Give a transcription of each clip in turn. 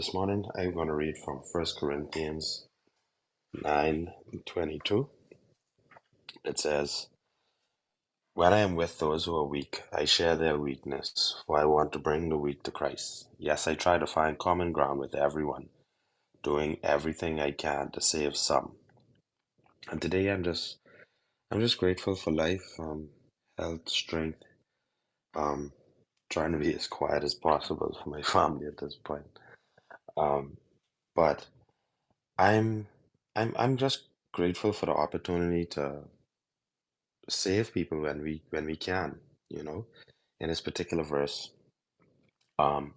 This morning I'm going to read from 1 Corinthians 9:22. It says, when I am with those who are weak, I share their weakness, for I want to bring the weak to Christ. Yes, I try to find common ground with everyone, doing everything I can to save some. And today I'm just grateful for life, health, strength, um, trying to be as quiet as possible for my family at this point. Um, but I'm I'm just grateful for the opportunity to save people when we can, you know. In this particular verse, um,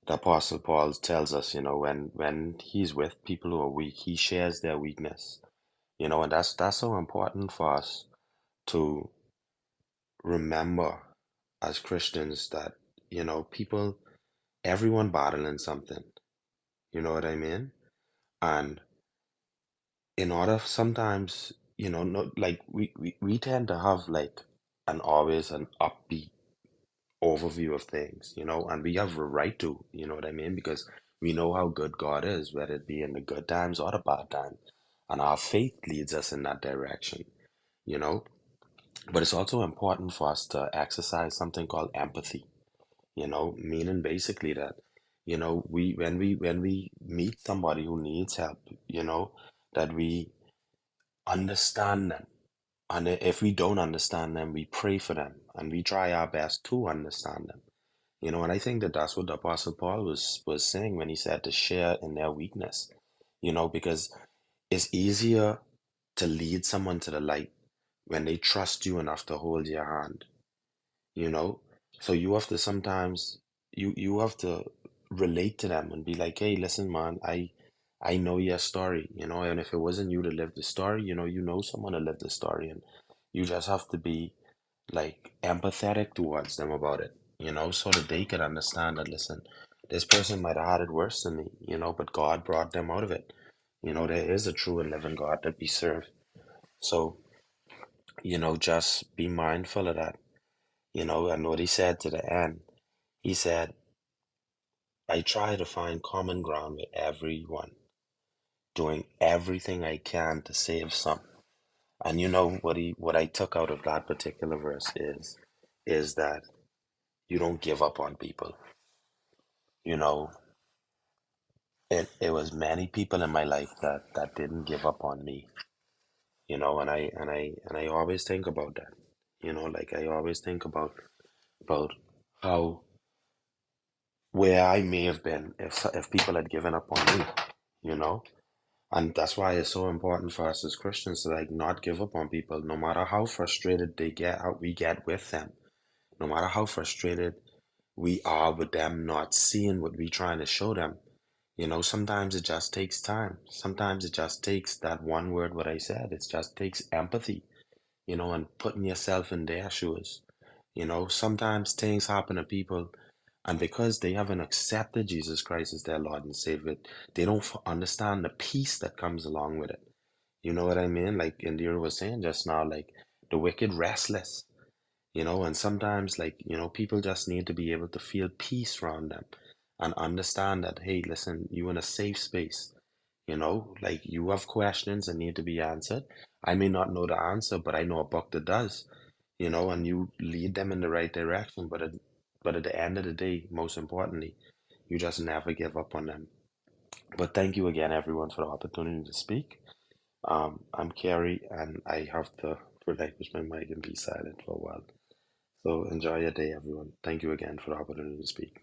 the Apostle Paul tells us, when he's with people who are weak, he shares their weakness, and that's so important for us to remember as Christians that, people, everyone battling something, you know what I mean? And in order sometimes, not like we tend to have like always an upbeat overview of things, and we have a right to, you know what I mean? Because we know how good God is, whether it be in the good times or the bad times. And our faith leads us in that direction, you know. But it's also important for us to exercise something called empathy, meaning basically that, we when we meet somebody who needs help, that we understand them. And if we don't understand them, we pray for them and we try our best to understand them. And I think that that's what the Apostle Paul was saying when he said to share in their weakness, because it's easier to lead someone to the light when they trust you enough to hold your hand, you know? So you have to sometimes you have to relate to them and be like, hey, listen, man, I know your story, and if it wasn't you to live the story, you know someone to live the story, and you just have to be like empathetic towards them about it, so that they can understand that, listen, this person might have had it worse than me, but God brought them out of it. There is a true and living God that we serve. So, just be mindful of that, and what he said to the end, he said, I try to find common ground with everyone, doing everything I can to save some. And what I took out of that particular verse is that you don't give up on people. You know, it was many people in my life that didn't give up on me, and I always think about that. Like I always think about how where I may have been if people had given up on me, you know? And that's why it's so important for us as Christians to like not give up on people, no matter how frustrated they get, how we get with them, no matter how frustrated we are with them not seeing what we're trying to show them. Sometimes it just takes time. Sometimes it just takes that one word, what I said. It just takes empathy, and putting yourself in their shoes. Sometimes things happen to people, and because they haven't accepted Jesus Christ as their Lord and Savior, they don't understand the peace that comes along with it. You know what I mean? Like Indira was saying just now, like the wicked restless, and sometimes, like, people just need to be able to feel peace around them and understand that, hey, listen, you in a safe space, like you have questions that need to be answered. I may not know the answer, but I know a book that does, and you lead them in the right direction. But at the end of the day, most importantly, you just never give up on them. But thank you again, everyone, for the opportunity to speak. I'm Carrie, and I have to relinquish my mic and be silent for a while. So enjoy your day, everyone. Thank you again for the opportunity to speak.